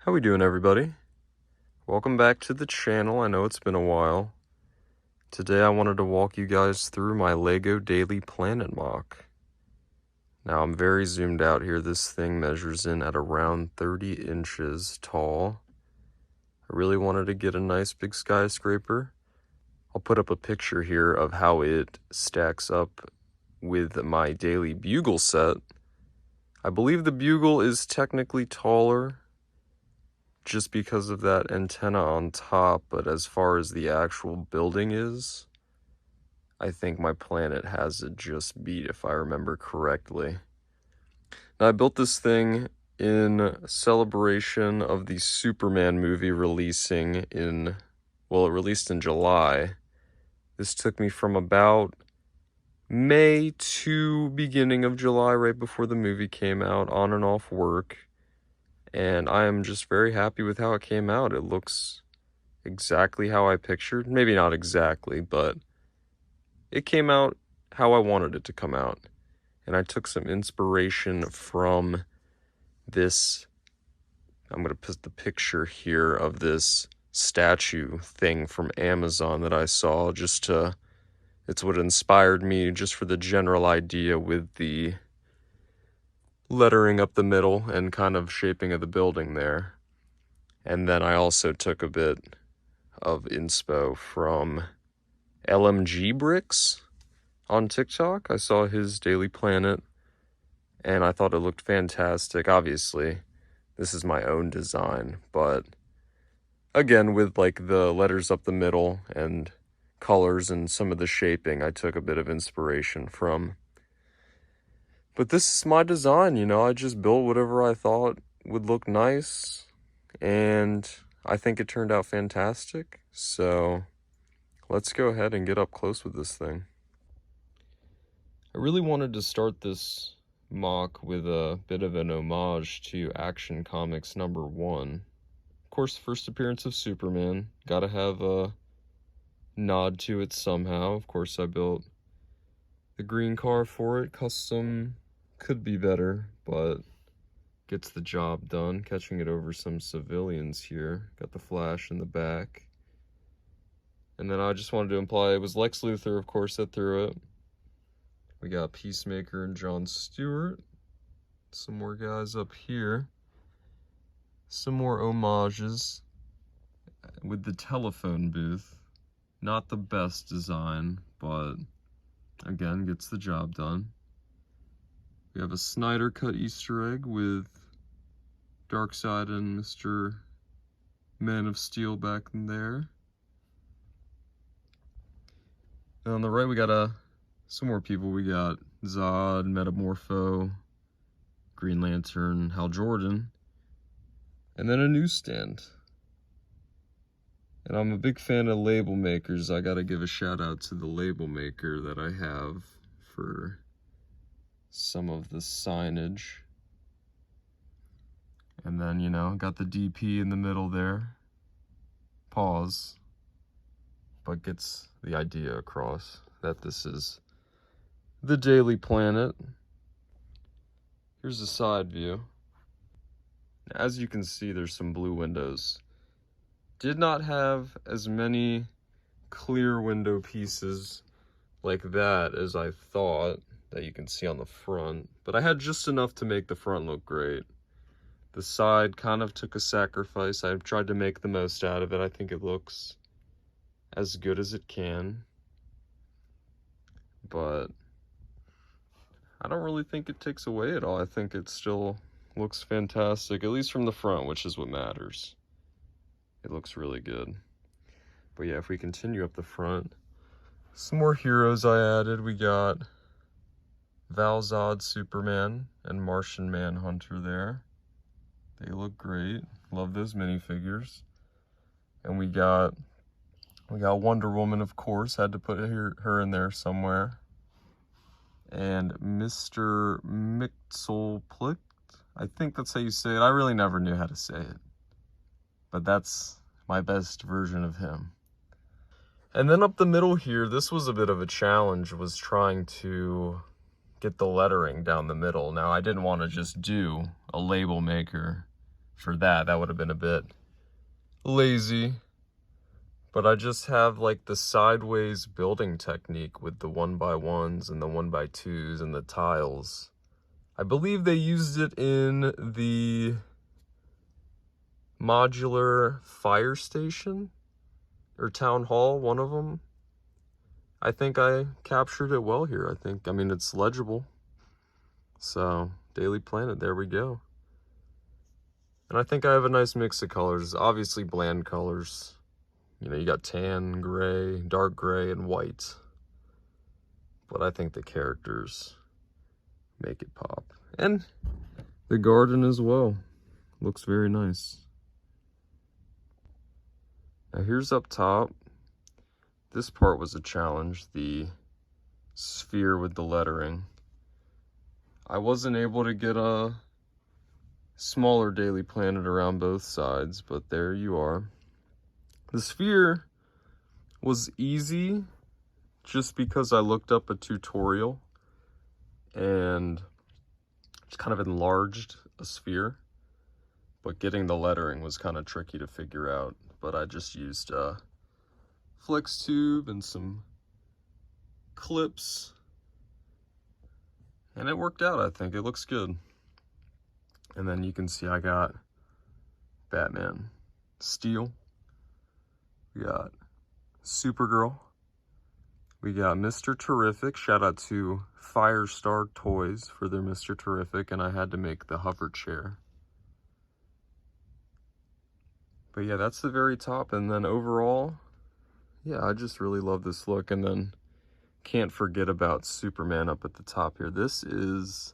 How we doing, everybody? Welcome back to the channel. I know it's been a while. Today I wanted to walk you guys through my LEGO Daily Planet MOC. Now I'm very zoomed out here. This thing measures in at around 30 inches tall. I really wanted to get a nice big skyscraper. I'll put up a picture here of how it stacks up with my daily bugle set. I believe the bugle is technically taller just because of that antenna on top, but as far as the actual building is, I think my planet has it just beat, if I remember correctly. Now, I built this thing in celebration of the Superman movie releasing in, well, it released in July. This took me from about May to beginning of July, right before the movie came out, on and off work. And I am just very happy with how it came out. It looks exactly how I pictured. Maybe not exactly, but it came out how I wanted it to come out. And I took some inspiration from this. I'm going to put the picture here of this statue thing from Amazon that I saw it's what inspired me just for the general idea with the lettering up the middle and kind of shaping of the building there. And then I also took a bit of inspo from LMG Bricks on TikTok. I saw his Daily Planet and I thought it looked fantastic. Obviously, this is my own design, but again, with like the letters up the middle and colors and some of the shaping, I took a bit of inspiration from. But this is my design, I just built whatever I thought would look nice, and I think it turned out fantastic. So let's go ahead and get up close with this thing. I really wanted to start this MOC with a bit of an homage to Action Comics #1. Of course, the first appearance of Superman. Gotta have a nod to it somehow. Of course, I built the green car for it. Custom could be better, but gets the job done. Catching it over some civilians here. Got the Flash in the back. And then I just wanted to imply it was Lex Luthor, of course, that threw it. We got Peacemaker and John Stewart. Some more guys up here. Some more homages with the telephone booth. Not the best design, but again, gets the job done. We have a Snyder cut Easter egg with Darkseid and Mr. Man of Steel back in there. And on the right, we got some more people. We got Zod, Metamorpho, Green Lantern, Hal Jordan, and then a newsstand. And I'm a big fan of label makers. I gotta give a shout out to the label maker that I have for some of the signage. And then, got the DP in the middle there. Pause. But gets the idea across that this is the Daily Planet. Here's a side view. As you can see, there's some blue windows. Did not have as many clear window pieces like that as I thought that you can see on the front, but I had just enough to make the front look great. The side kind of took a sacrifice. I've tried to make the most out of it. I think it looks as good as it can, but I don't really think it takes away at all. I think it still looks fantastic, at least from the front, which is what matters. It looks really good. But yeah, if we continue up the front, some more heroes I added. We got Val-Zod Superman and Martian Manhunter there. They look great. Love those minifigures. And we got Wonder Woman, of course. Had to put her in there somewhere. And Mr. Mxyzptlk. I think that's how you say it. I really never knew how to say it, but that's my best version of him. And then up the middle here, this was a bit of a challenge, was trying to get the lettering down the middle. Now, I didn't want to just do a label maker for that. That would have been a bit lazy. But I just have like the sideways building technique with the 1x1s and the 1x2s and the tiles. I believe they used it in the modular fire station or town hall, one of them. I think I captured it well here. I mean, it's legible. So, Daily Planet, there we go. And I think I have a nice mix of colors, obviously bland colors. You know, you got tan, gray, dark gray, and white. But I think the characters make it pop. And the garden as well. Looks very nice. Now here's up top. This part was a challenge, the sphere with the lettering. I wasn't able to get a smaller Daily Planet around both sides, but there you are. The sphere was easy just because I looked up a tutorial and just kind of enlarged a sphere, but getting the lettering was kind of tricky to figure out. But I just used a flex tube and some clips, and it worked out. I think it looks good. And then you can see I got Batman, Steel, we got Supergirl, we got Mr. Terrific. Shout out to Firestar Toys for their Mr. Terrific, and I had to make the hover chair. But yeah, that's the very top. And then overall, yeah, I just really love this look. And then can't forget about Superman up at the top here. This is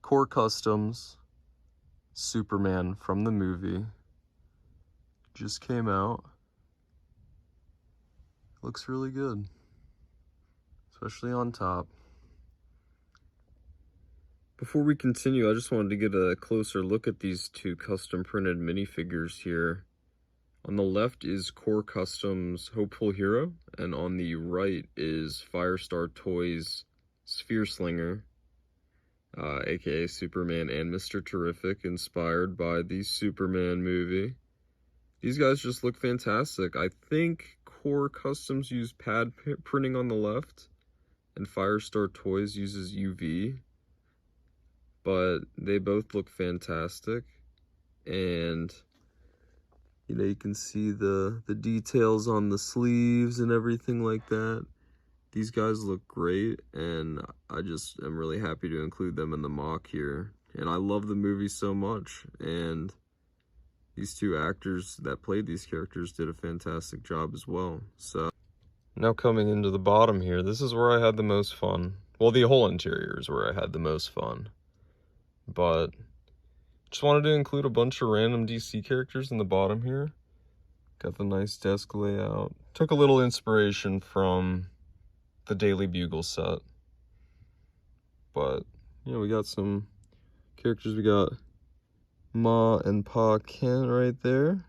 Core Customs Superman from the movie. Just came out. Looks really good, especially on top. Before we continue, I just wanted to get a closer look at these two custom printed minifigures here. On the left is Core Customs Hopeful Hero, and on the right is Firestar Toys Sphere Slinger, aka Superman and Mr. Terrific, inspired by the Superman movie. These guys just look fantastic. I think Core Customs use pad printing on the left, and Firestar Toys uses UV. But they both look fantastic, and you know, you can see the details on the sleeves and everything like that. These guys look great, and I just am really happy to include them in the MOC here. And I love the movie so much, and these two actors that played these characters did a fantastic job as well. So now coming into the bottom here, this is where I had the most fun. Well, the whole interior is where I had the most fun. But just wanted to include a bunch of random DC characters in the bottom here. Got the nice desk layout. Took a little inspiration from the Daily Bugle set. But, you know, we got some characters. We got Ma and Pa Kent right there.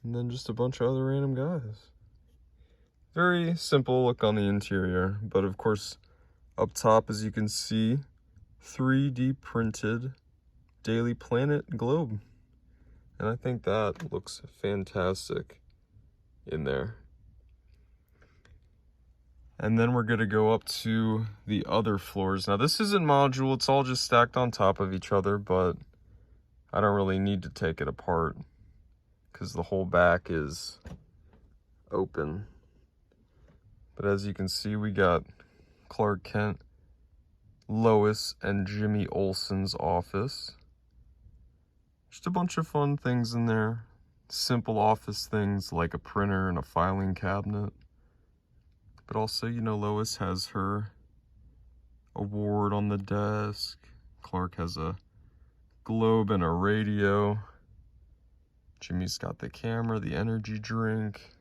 And then just a bunch of other random guys. Very simple look on the interior. But of course, up top, as you can see, 3D printed Daily Planet globe. And I think that looks fantastic in there. And then we're gonna go up to the other floors. Now this isn't module, it's all just stacked on top of each other, but I don't really need to take it apart because the whole back is open. But as you can see, we got Clark Kent, Lois, and Jimmy Olsen's office. Just a bunch of fun things in there. Simple office things like a printer and a filing cabinet. But also, you know, Lois has her award on the desk. Clark has a globe and a radio. Jimmy's got the camera, the energy drink.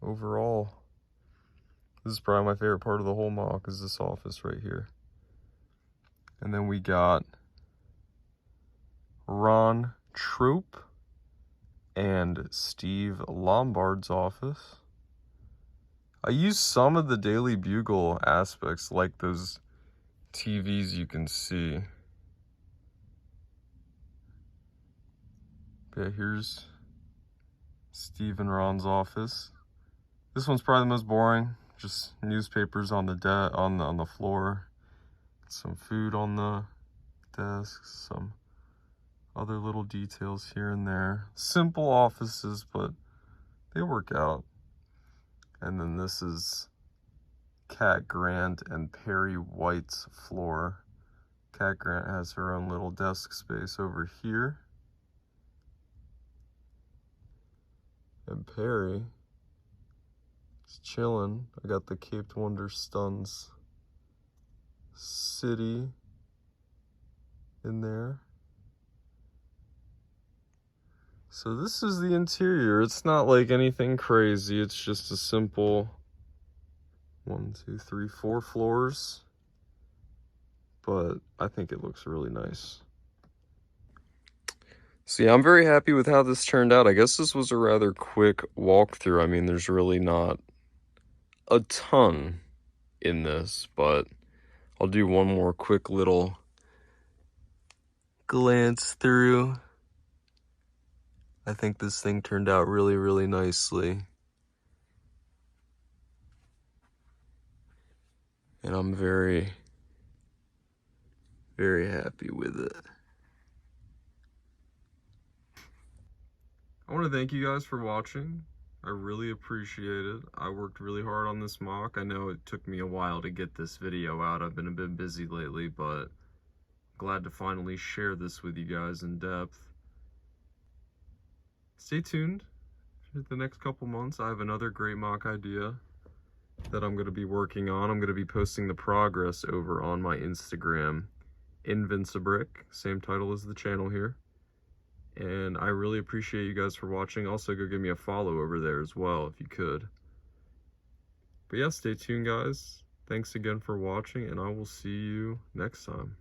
Overall, this is probably my favorite part of the whole MOC, is this office right here. And then we got Ron Troop and Steve Lombard's office. I used some of the Daily Bugle aspects, like those TVs you can see. Yeah, here's Steve and Ron's office. This one's probably the most boring. Just newspapers on the on the floor. Some food on the desks. Some other little details here and there. Simple offices, but they work out. And then this is Cat Grant and Perry White's floor. Cat Grant has her own little desk space over here. And Perry is chilling. I got the Caped Wonder Stuns City in there. So this is the interior. It's not like anything crazy. It's just a simple 1, 2, 3, 4 floors. But I think it looks really nice. So yeah, I'm very happy with how this turned out. I guess this was a rather quick walkthrough. I mean, there's really not a ton in this, but I'll do one more quick little glance through. I think this thing turned out really, really nicely. And I'm very, very happy with it. I want to thank you guys for watching. I really appreciate it. I worked really hard on this MOC. I know it took me a while to get this video out. I've been a bit busy lately, but glad to finally share this with you guys in depth. Stay tuned for the next couple months. I have another great MOC idea that I'm going to be working on. I'm going to be posting the progress over on my Instagram, Invincibrick, same title as the channel here. And I really appreciate you guys for watching. Also, go give me a follow over there as well if you could. But yeah, stay tuned, guys. Thanks again for watching, and I will see you next time.